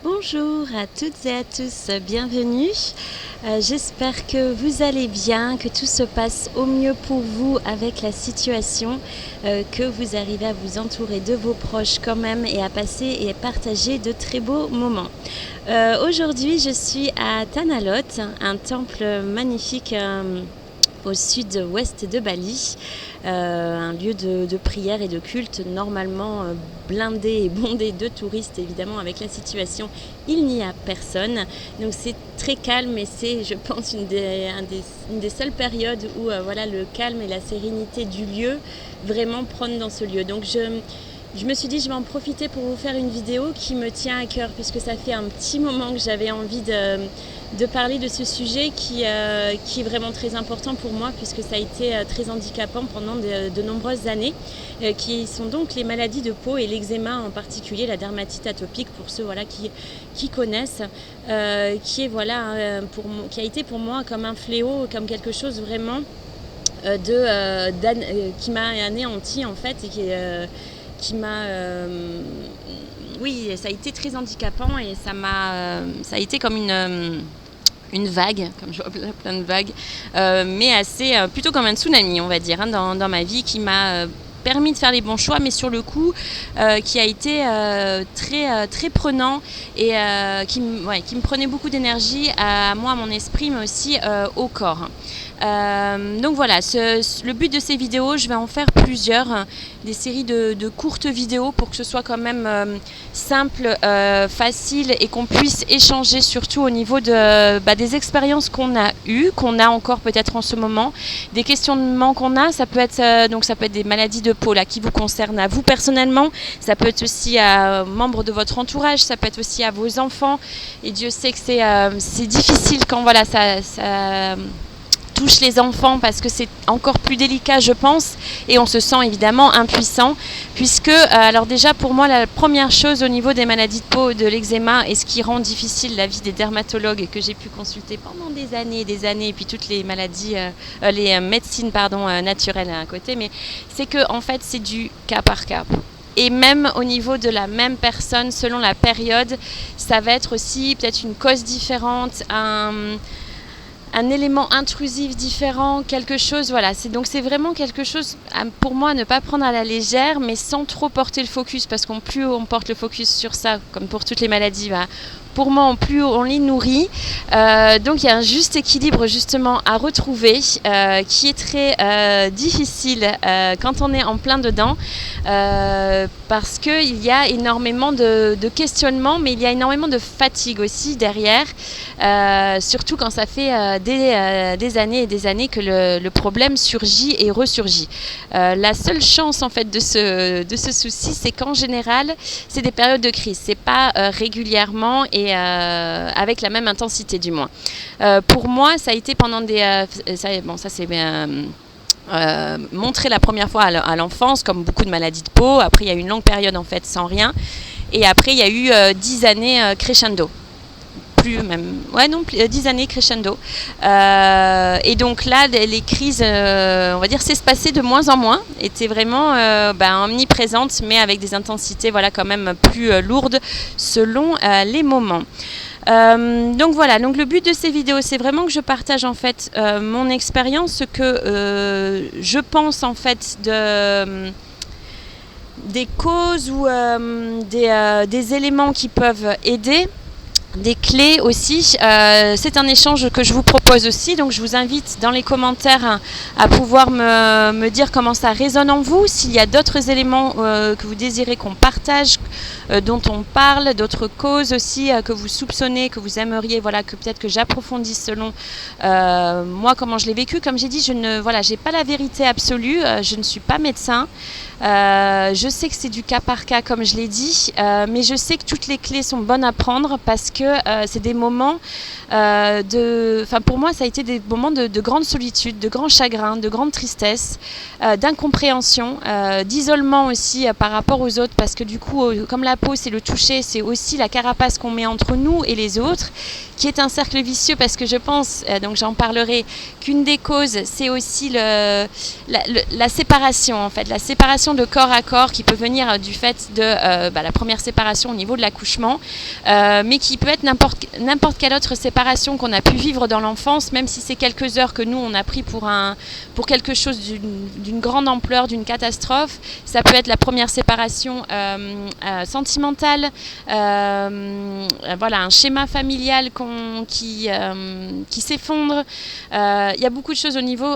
Bonjour à toutes et à tous, bienvenue. J'espère que vous allez bien, que tout se passe au mieux pour vous avec la situation, que vous arrivez à vous entourer de vos proches quand même et à passer et à partager de très beaux moments. Aujourd'hui, je suis à Tanah Lot, un temple magnifique au sud-ouest de Bali, un lieu de prière et de culte normalement blindé et bondé de touristes. Évidemment, avec la situation, il n'y a personne, donc c'est très calme et c'est, je pense, une des seules périodes où voilà, le calme et la sérénité du lieu vraiment prônent dans ce lieu. Donc je me suis dit, je vais en profiter pour vous faire une vidéo qui me tient à cœur, puisque ça fait un petit moment que j'avais envie de parler de ce sujet qui est vraiment très important pour moi, puisque ça a été très handicapant pendant de nombreuses années, qui sont donc les maladies de peau et l'eczéma en particulier, la dermatite atopique pour ceux voilà, qui connaissent, qui a été pour moi comme un fléau, comme quelque chose vraiment qui m'a anéanti en fait, et qui m'a oui, ça a été très handicapant et ça a été comme une vague, comme je vois plein de vagues, mais assez plutôt comme un tsunami, on va dire, hein, dans ma vie, qui m'a permis de faire les bons choix, mais sur le coup qui a été très prenant et qui me prenait beaucoup d'énergie à moi, à mon esprit, mais aussi au corps. Donc voilà, le but de ces vidéos, je vais en faire plusieurs, des séries de courtes vidéos pour que ce soit quand même simple, facile et qu'on puisse échanger surtout au niveau des expériences qu'on a eues, qu'on a encore peut-être en ce moment, des questionnements qu'on a. Ça peut être des maladies de peau là, qui vous concernent à vous personnellement, ça peut être aussi à membres de votre entourage, ça peut être aussi à vos enfants, et Dieu sait que c'est difficile quand voilà, ça touche les enfants, parce que c'est encore plus délicat, je pense, et on se sent évidemment impuissant, puisque alors déjà pour moi la première chose au niveau des maladies de peau, de l'eczéma, et ce qui rend difficile la vie des dermatologues que j'ai pu consulter pendant des années, et puis toutes les maladies, les médecines naturelles à côté, mais c'est que en fait c'est du cas par cas. Et même au niveau de la même personne, selon la période, ça va être aussi peut-être une cause différente, un élément intrusif différent, quelque chose, voilà. C'est vraiment quelque chose, pour moi, à ne pas prendre à la légère, mais sans trop porter le focus, parce qu'on plus on porte le focus sur ça, comme pour toutes les maladies, pour moi, plus on les nourrit. Donc il y a un juste équilibre justement à retrouver, qui est très difficile quand on est en plein dedans, parce qu'il y a énormément de questionnements, mais il y a énormément de fatigue aussi derrière, surtout quand ça fait des années et des années que le problème surgit et ressurgit. La seule chance en fait de ce souci, c'est qu'en général, c'est des périodes de crise, c'est pas régulièrement et avec la même intensité du moins. Pour moi, ça a été pendant ça c'est montré la première fois à l'enfance, comme beaucoup de maladies de peau. Après, il y a eu une longue période en fait sans rien, et après il y a eu 10 années crescendo. 10 années crescendo. Et donc là, les crises, on va dire, s'espaçaient de moins en moins, étaient vraiment omniprésentes, mais avec des intensités voilà, quand même plus lourdes selon les moments. Donc voilà, donc le but de ces vidéos, c'est vraiment que je partage en fait mon expérience, ce que je pense en fait des causes ou des éléments qui peuvent aider, des clés aussi. C'est un échange que je vous propose aussi, donc je vous invite dans les commentaires à pouvoir me dire comment ça résonne en vous, s'il y a d'autres éléments que vous désirez qu'on partage, dont on parle, d'autres causes aussi que vous soupçonnez, que vous aimeriez, voilà, que peut-être que j'approfondisse selon moi comment je l'ai vécu. Comme j'ai dit, j'ai pas la vérité absolue, je ne suis pas médecin. Je sais que c'est du cas par cas, comme je l'ai dit, mais je sais que toutes les clés sont bonnes à prendre, parce que c'est des moments pour moi, ça a été des moments de grande solitude, de grand chagrin, de grande tristesse, d'incompréhension, d'isolement aussi par rapport aux autres, parce que du coup, comme la peau, c'est le toucher, c'est aussi la carapace qu'on met entre nous et les autres, qui est un cercle vicieux, parce que je pense, donc j'en parlerai, qu'une des causes, c'est aussi la séparation, en fait, la séparation séparation de corps à corps qui peut venir du fait de la première séparation au niveau de l'accouchement, mais qui peut être n'importe quelle autre séparation qu'on a pu vivre dans l'enfance, même si c'est quelques heures que nous on a pris pour quelque chose d'une grande ampleur, d'une catastrophe. Ça peut être la première séparation sentimentale, un schéma familial qui s'effondre. Il y a beaucoup de choses au niveau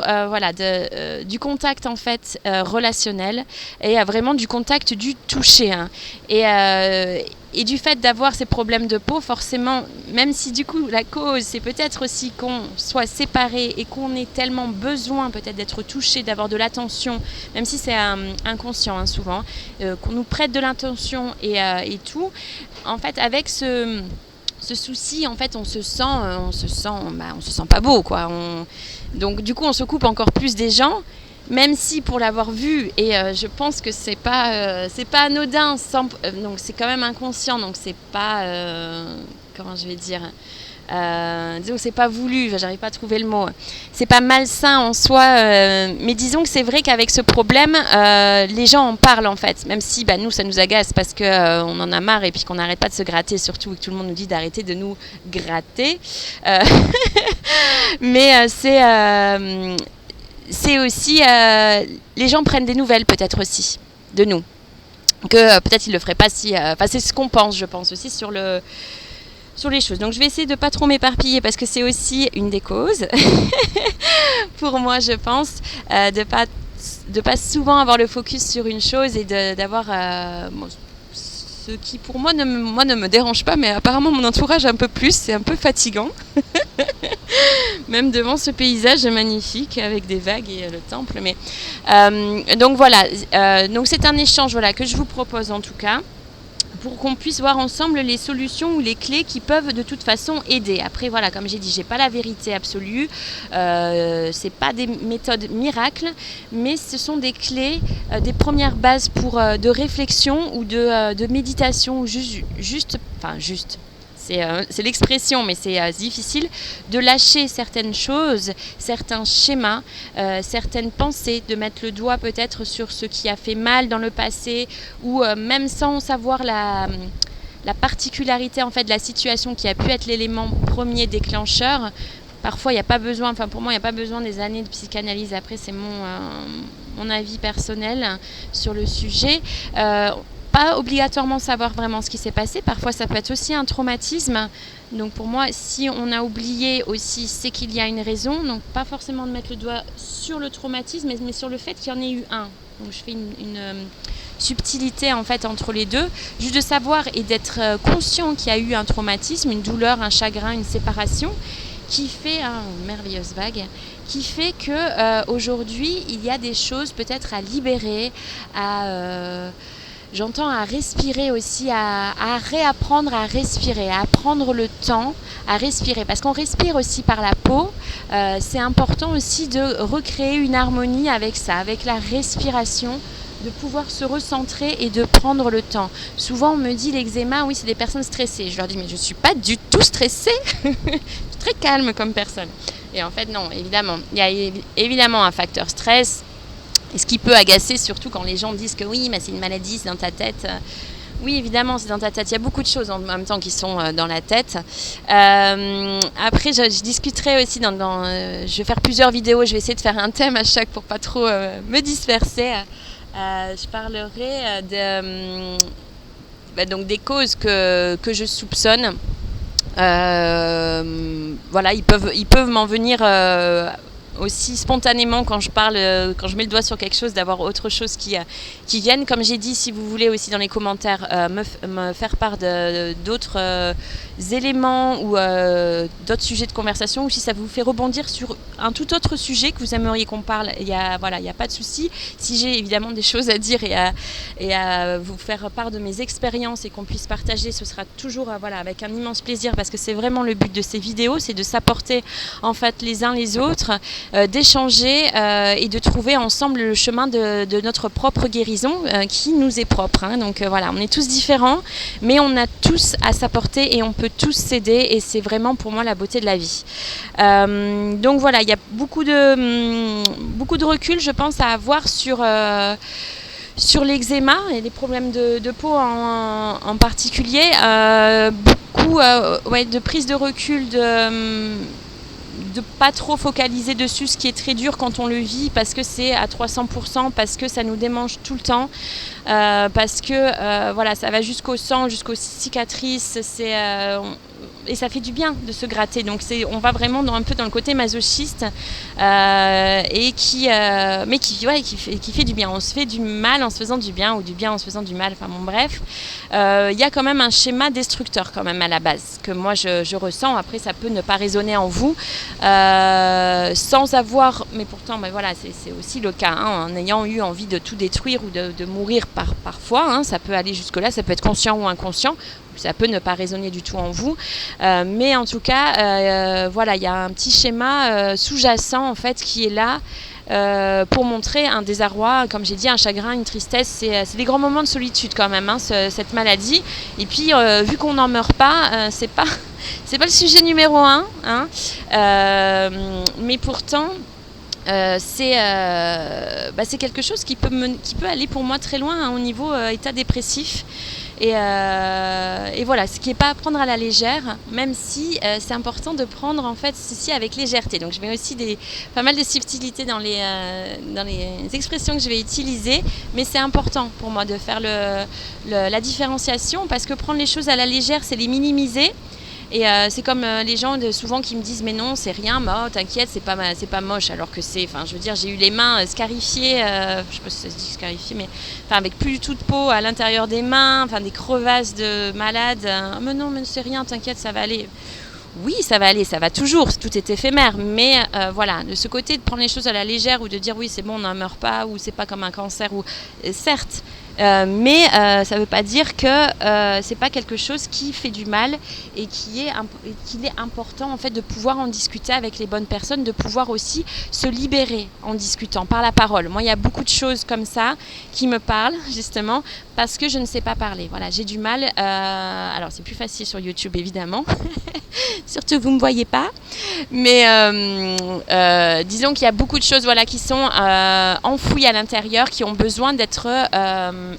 du contact en fait relationnel et vraiment du contact du toucher. Hein. Et du fait d'avoir ces problèmes de peau, forcément, même si du coup la cause c'est peut-être aussi qu'on soit séparés et qu'on ait tellement besoin peut-être d'être touché, d'avoir de l'attention, même si c'est inconscient hein, souvent, qu'on nous prête de l'attention et tout, en fait avec ce souci, en fait, on se sent pas beau, quoi. Donc, du coup, on se coupe encore plus des gens, même si pour l'avoir vu, et je pense que c'est pas anodin, donc c'est quand même inconscient, donc c'est pas, comment je vais dire. Disons que c'est pas voulu, j'arrive pas à trouver le mot. C'est pas malsain en soi, mais disons que c'est vrai qu'avec ce problème, les gens en parlent en fait, même si nous ça nous agace parce que on en a marre et puis qu'on n'arrête pas de se gratter, surtout que tout le monde nous dit d'arrêter de nous gratter. Mais c'est aussi les gens prennent des nouvelles peut-être aussi de nous, que peut-être ils le feraient pas si. C'est ce qu'on pense, je pense aussi sur les choses. Donc je vais essayer de ne pas trop m'éparpiller parce que c'est aussi une des causes pour moi je pense de pas souvent avoir le focus sur une chose et d'avoir ce qui pour moi ne me dérange pas, mais apparemment mon entourage un peu plus, c'est un peu fatigant même devant ce paysage magnifique avec des vagues et le temple, mais donc voilà, donc c'est un échange que je vous propose en tout cas, pour qu'on puisse voir ensemble les solutions ou les clés qui peuvent de toute façon aider. Après voilà, comme j'ai dit, j'ai pas la vérité absolue, c'est pas des méthodes miracles, mais ce sont des clés, des premières bases de réflexion ou de méditation, ou juste. C'est l'expression, mais c'est difficile de lâcher certaines choses, certains schémas, certaines pensées, de mettre le doigt peut-être sur ce qui a fait mal dans le passé, ou même sans savoir la particularité en fait de la situation qui a pu être l'élément premier déclencheur. Parfois, il n'y a pas besoin, pour moi, il n'y a pas besoin des années de psychanalyse. Après, c'est mon avis personnel sur le sujet. Pas obligatoirement savoir vraiment ce qui s'est passé. Parfois, ça peut être aussi un traumatisme. Donc, pour moi, si on a oublié aussi, c'est qu'il y a une raison. Donc, pas forcément de mettre le doigt sur le traumatisme, mais sur le fait qu'il y en ait eu un. Donc, je fais une subtilité en fait entre les deux. Juste de savoir et d'être conscient qu'il y a eu un traumatisme, une douleur, un chagrin, une séparation, qui fait merveilleuse vague, qui fait que aujourd'hui, il y a des choses peut-être à libérer, j'entends à respirer aussi, à réapprendre à respirer, à prendre le temps à respirer. Parce qu'on respire aussi par la peau. C'est important aussi de recréer une harmonie avec ça, avec la respiration, de pouvoir se recentrer et de prendre le temps. Souvent, on me dit l'eczéma, oui, c'est des personnes stressées. Je leur dis, mais je ne suis pas du tout stressée. Je suis très calme comme personne. Et en fait, non, évidemment. Il y a évidemment un facteur stress. Et ce qui peut agacer, surtout quand les gens disent que oui, mais c'est une maladie, c'est dans ta tête. Oui, évidemment, c'est dans ta tête. Il y a beaucoup de choses en même temps qui sont dans la tête. Après, je discuterai aussi je vais faire plusieurs vidéos. Je vais essayer de faire un thème à chaque pour pas trop me disperser. Je parlerai donc des causes que je soupçonne. Voilà, ils peuvent m'en venir aussi spontanément quand je parle, quand je mets le doigt sur quelque chose, d'avoir autre chose qui viennent. Comme j'ai dit, si vous voulez aussi dans les commentaires me faire part d'autres éléments ou d'autres sujets de conversation, ou si ça vous fait rebondir sur un tout autre sujet que vous aimeriez qu'on parle, il y a pas de souci. Si j'ai évidemment des choses à dire et à vous faire part de mes expériences et qu'on puisse partager, ce sera toujours avec un immense plaisir, parce que c'est vraiment le but de ces vidéos, c'est de s'apporter en fait les uns les autres, d'échanger et de trouver ensemble le chemin de notre propre guérison qui nous est propre. Hein. Donc voilà, on est tous différents, mais on a tous à s'apporter et on peut tous s'aider, et c'est vraiment pour moi la beauté de la vie. Donc voilà, il y a beaucoup de recul, je pense, à avoir sur Sur l'eczéma et les problèmes de peau en particulier, beaucoup de prise de recul, de pas trop focaliser dessus, ce qui est très dur quand on le vit parce que c'est à 300%, parce que ça nous démange tout le temps, parce que voilà, ça va jusqu'au sang, jusqu'aux cicatrices, et ça fait du bien de se gratter. Donc on va vraiment un peu dans le côté masochiste et qui fait du bien. On se fait du mal en se faisant du bien, ou du bien en se faisant du mal. Enfin bon, bref, y a quand même un schéma destructeur quand même à la base que moi je ressens. Après, ça peut ne pas résonner en vous sans avoir, mais pourtant, voilà, c'est aussi le cas, hein, en ayant eu envie de tout détruire ou de mourir parfois. Hein, ça peut aller jusque là, ça peut être conscient ou inconscient. Ça peut ne pas résonner du tout en vous, mais en tout cas, voilà, il y a un petit schéma sous-jacent en fait qui est là pour montrer un désarroi, comme j'ai dit, un chagrin, une tristesse. C'est des grands moments de solitude quand même, hein, cette maladie. Et puis, vu qu'on n'en meurt pas, c'est pas le sujet numéro 1, hein, mais pourtant. C'est quelque chose qui peut aller pour moi très loin, hein, au niveau état dépressif. Et voilà, ce qui n'est pas à prendre à la légère, même si c'est important de prendre en fait ceci avec légèreté. Donc je mets aussi pas mal de subtilités dans les expressions que je vais utiliser, mais c'est important pour moi de faire la différenciation, parce que prendre les choses à la légère, c'est les minimiser. Et c'est comme les gens souvent qui me disent mais non, c'est rien, t'inquiète, c'est pas moche, alors que je veux dire, j'ai eu les mains scarifiées, je sais pas si ça se dit scarifiées, mais avec plus du tout de peau à l'intérieur des mains, des crevasses de malades. Mais non, mais c'est rien, t'inquiète, ça va aller. Oui, ça va aller, ça va toujours, tout est éphémère, mais voilà, de ce côté de prendre les choses à la légère, ou de dire oui, c'est bon, on n'en meurt pas, ou c'est pas comme un cancer, ou certes, mais ça ne veut pas dire que c'est pas quelque chose qui fait du mal, et qu'il est important en fait de pouvoir en discuter avec les bonnes personnes, de pouvoir aussi se libérer en discutant par la parole. Moi, il y a beaucoup de choses comme ça qui me parlent justement parce que je ne sais pas parler. Voilà, j'ai du mal. Alors c'est plus facile sur YouTube évidemment. Surtout vous me voyez pas, mais disons qu'il y a beaucoup de choses, voilà, qui sont enfouies à l'intérieur, qui ont besoin d'être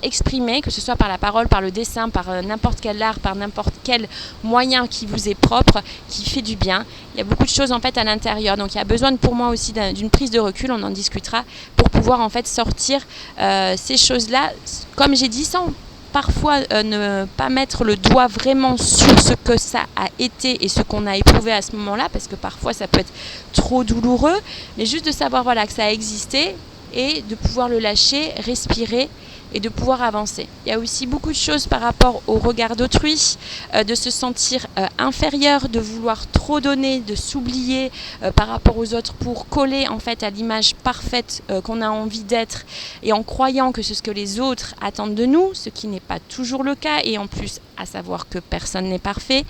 exprimées, que ce soit par la parole, par le dessin, par n'importe quel art, par n'importe quel moyen qui vous est propre, qui fait du bien. Il y a beaucoup de choses en fait à l'intérieur, donc il y a besoin pour moi aussi d'une prise de recul, on en discutera, pour pouvoir en fait sortir ces choses-là, comme j'ai dit, sans parfois ne pas mettre le doigt vraiment sur ce que ça a été et ce qu'on a éprouvé à ce moment-là, parce que parfois ça peut être trop douloureux, mais juste de savoir, voilà, que ça a existé et de pouvoir le lâcher, respirer et de pouvoir avancer. Il y a aussi beaucoup de choses par rapport au regard d'autrui, de se sentir inférieur, de vouloir trop donner, de s'oublier par rapport aux autres pour coller en fait à l'image parfaite qu'on a envie d'être, et en croyant que c'est ce que les autres attendent de nous, ce qui n'est pas toujours le cas, et en plus à savoir que personne n'est parfait,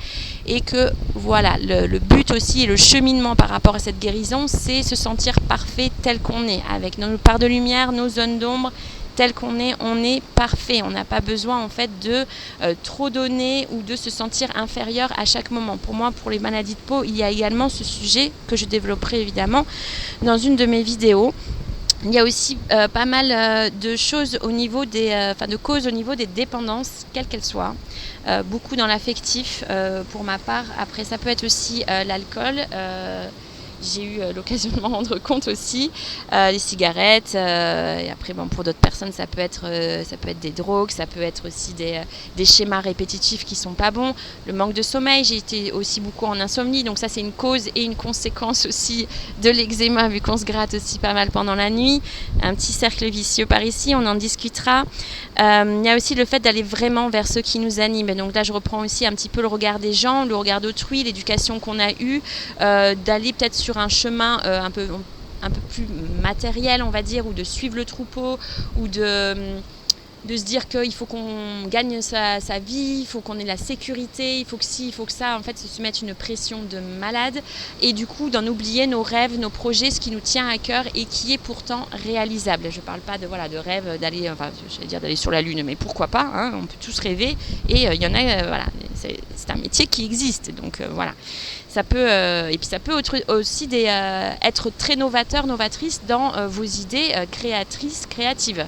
et que voilà, le but aussi et le cheminement par rapport à cette guérison, c'est se sentir parfait tel qu'on est, avec nos parts de lumière, nos zones d'ombre, tel qu'on est, on est parfait. On n'a pas besoin en fait de trop donner ou de se sentir inférieur à chaque moment. Pour moi, pour les maladies de peau, il y a également ce sujet que je développerai évidemment dans une de mes vidéos. Il y a aussi pas mal de choses au niveau de causes au niveau des dépendances, quelles qu'elles soient. Beaucoup dans l'affectif pour ma part. Après, ça peut être aussi l'alcool. J'ai eu l'occasion de m'en rendre compte aussi, les cigarettes, et après pour d'autres personnes ça peut être des drogues, ça peut être aussi des schémas répétitifs qui sont pas bons, le manque de sommeil. J'ai été aussi beaucoup en insomnie, donc ça c'est une cause et une conséquence aussi de l'eczéma, vu qu'on se gratte aussi pas mal pendant la nuit, un petit cercle vicieux par ici, on en discutera. Il y a aussi le fait d'aller vraiment vers ce qui nous anime, et donc là je reprends aussi un petit peu le regard des gens, le regard d'autrui, l'éducation qu'on a eue, d'aller peut-être sur un chemin un peu plus matériel, on va dire, ou de suivre le troupeau, ou de se dire qu'il faut qu'on gagne sa vie, il faut qu'on ait la sécurité, il faut que ci, il faut que ça, en fait, se mettre une pression de malade, et du coup d'en oublier nos rêves, nos projets, ce qui nous tient à cœur et qui est pourtant réalisable. Je ne parle pas de rêve d'aller, d'aller sur la Lune, mais pourquoi pas, hein, on peut tous rêver, et il y en a, voilà, c'est un métier qui existe, donc voilà. Ça peut, et puis ça peut aussi être très novateur, novatrice dans vos idées créatives.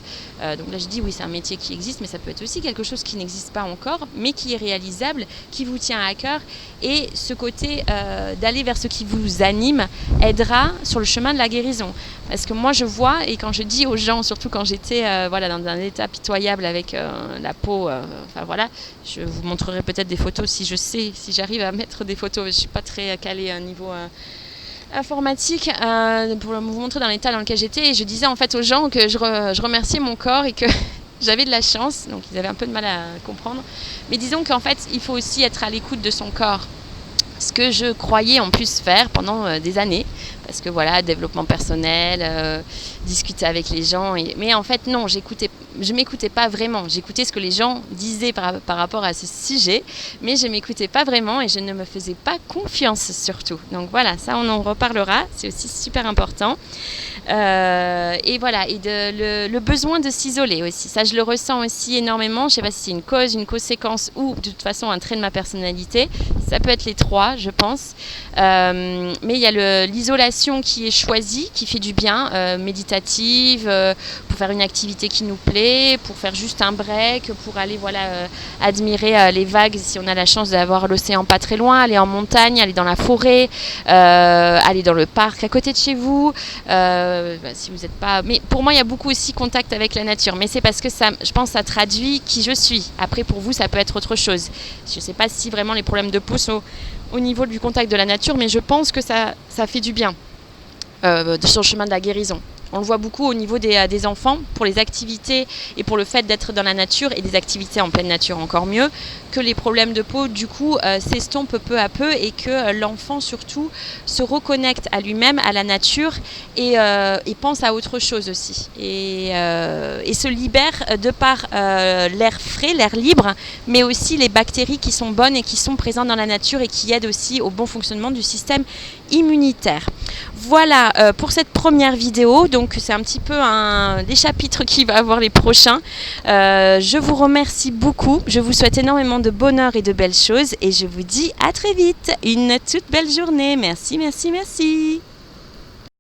Donc là, je dis oui, c'est un métier qui existe, mais ça peut être aussi quelque chose qui n'existe pas encore, mais qui est réalisable, qui vous tient à cœur. Et ce côté d'aller vers ce qui vous anime aidera sur le chemin de la guérison. Parce que moi, je vois, et quand je dis aux gens, surtout quand j'étais dans un état pitoyable avec la peau, je vous montrerai peut-être des photos si j'arrive à mettre des photos. Je ne suis pas très calée à un niveau informatique pour vous montrer dans l'état dans lequel j'étais. Et je disais en fait aux gens que je remerciais mon corps et que j'avais de la chance. Donc ils avaient un peu de mal à comprendre. Mais disons qu'en fait, il faut aussi être à l'écoute de son corps. Ce que je croyais en plus faire pendant des années, parce que développement personnel, discuter avec les gens, mais en fait non, je m'écoutais pas vraiment, j'écoutais ce que les gens disaient par rapport à ce sujet, mais je m'écoutais pas vraiment et je ne me faisais pas confiance surtout. Donc voilà, ça on en reparlera, c'est aussi super important. Et le besoin de s'isoler aussi, ça je le ressens aussi énormément. Je sais pas si c'est une cause, une conséquence ou de toute façon un trait de ma personnalité, ça peut être les trois je pense, mais il y a l'isolation qui est choisie, qui fait du bien, méditative, pour faire une activité qui nous plaît, pour faire juste un break, pour aller admirer les vagues si on a la chance d'avoir l'océan pas très loin, aller en montagne, aller dans la forêt, aller dans le parc à côté de chez vous, si vous n'êtes pas... Mais pour moi il y a beaucoup aussi contact avec la nature, mais c'est parce que ça, je pense, ça traduit qui je suis. Après pour vous ça peut être autre chose. Je ne sais pas si vraiment les problèmes de peau sont au niveau du contact de la nature, mais je pense que ça fait du bien sur le chemin de la guérison. On le voit beaucoup au niveau des enfants, pour les activités et pour le fait d'être dans la nature, et des activités en pleine nature encore mieux, que les problèmes de peau du coup s'estompent peu à peu, et que l'enfant surtout se reconnecte à lui-même, à la nature, et pense à autre chose aussi. Et se libère de par l'air frais, l'air libre, mais aussi les bactéries qui sont bonnes et qui sont présentes dans la nature et qui aident aussi au bon fonctionnement du système immunitaire. Voilà pour cette première vidéo. Donc c'est un petit peu des chapitres qui va avoir les prochains. Je vous remercie beaucoup. Je vous souhaite énormément de bonheur et de belles choses. Et je vous dis à très vite. Une toute belle journée. Merci, merci, merci.